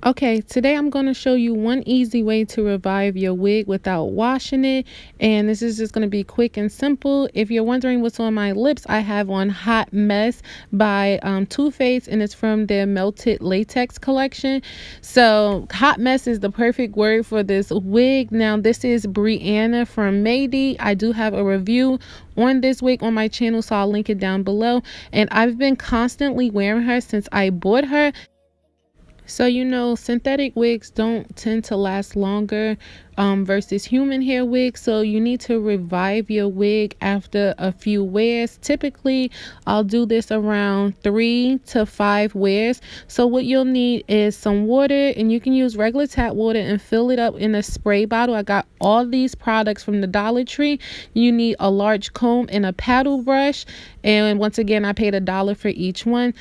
Okay, today I'm going to show you one easy way to revive your wig without washing it. And this is just going to be quick and simple. If you're wondering what's on my lips, I have on Hot Mess by Too Faced, and it's from their Melted Latex collection. So Hot Mess is the perfect word for this wig. Now, this is Brianna from Mayday. I do have a review on this wig on my channel, so I'll link it down below. And I've been constantly wearing her since I bought her. So, synthetic wigs don't tend to last longer versus human hair wigs. So you need to revive your wig after a few wears. Typically, I'll do this around 3 to 5 wears. So what you'll need is some water, and you can use regular tap water and fill it up in a spray bottle. I got all these products from the Dollar Tree. You need a large comb and a paddle brush. And once again, I paid $1 for each one.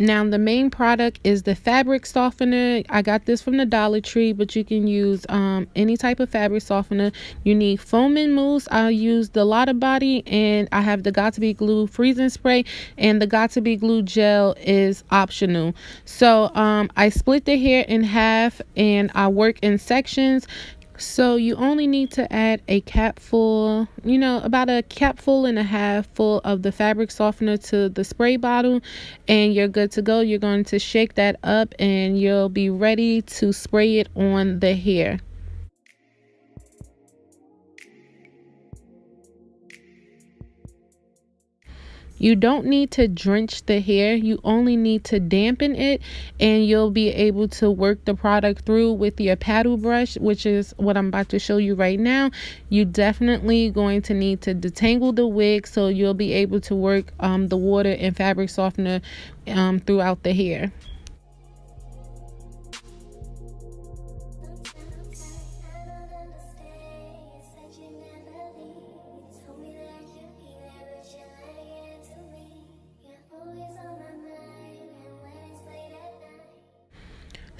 Now, the main product is the fabric softener. I got this from the Dollar Tree, but you can use any type of fabric softener. You need foam and mousse. I use the Lotta Body, and I have the Got2b Glue freezing spray, and the Got2b Glue gel is optional. So I split the hair in half, and I work in sections. So you only need to add a capful, about a capful and a half full of the fabric softener to the spray bottle, and you're good to go. You're going to shake that up, and you'll be ready to spray it on the hair. You don't need to drench the hair. You only need to dampen it, and you'll be able to work the product through with your paddle brush, which is what I'm about to show you right now. You definitely going to need to detangle the wig, so you'll be able to work the water and fabric softener throughout the hair.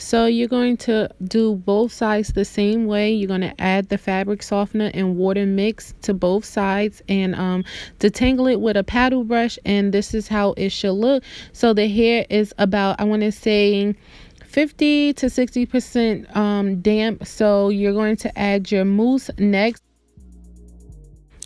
So you're going to do both sides the same way. You're going to add the fabric softener and water mix to both sides, and detangle it with a paddle brush, and this is how it should look. So the hair is about, I want to say, 50 to 60% damp. So you're going to add your mousse next.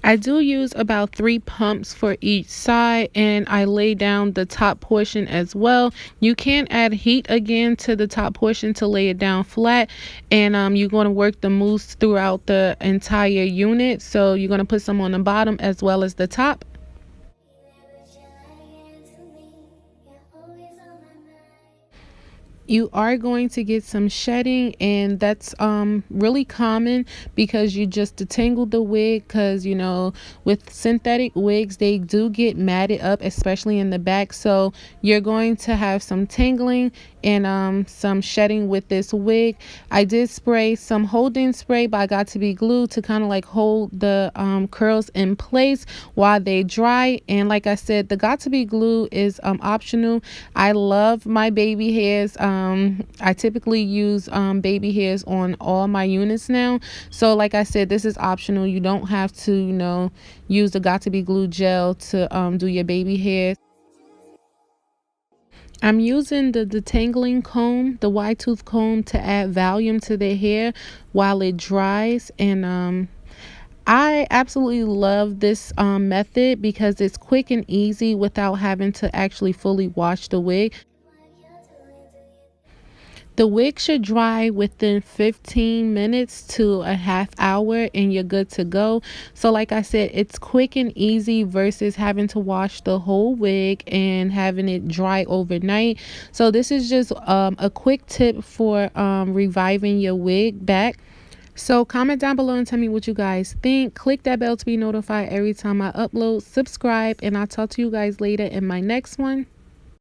I do use about 3 pumps for each side, and I lay down the top portion as well. You can add heat again to the top portion to lay it down flat, and you're going to work the mousse throughout the entire unit. So you're going to put some on the bottom as well as the top. You are going to get some shedding, and that's really common because you just detangled the wig. Because with synthetic wigs, they do get matted up, especially in the back. So you're going to have some tangling and some shedding with this wig. I did spray some holding spray by Got2b Glue to kind of like hold the curls in place while they dry. And like I said, the Got2b Glue is optional. I love my baby hairs. I typically use baby hairs on all my units now. So like I said, this is optional. You don't have to, use the Got2b Glue gel to do your baby hair. I'm using the detangling comb, the wide tooth comb, to add volume to the hair while it dries. And I absolutely love this method because it's quick and easy without having to actually fully wash the wig. The wig should dry within 15 minutes to a half hour, and you're good to go. So like I said, it's quick and easy versus having to wash the whole wig and having it dry overnight. So this is just a quick tip for reviving your wig back. So comment down below and tell me what you guys think. Click that bell to be notified every time I upload. Subscribe, and I'll talk to you guys later in my next one.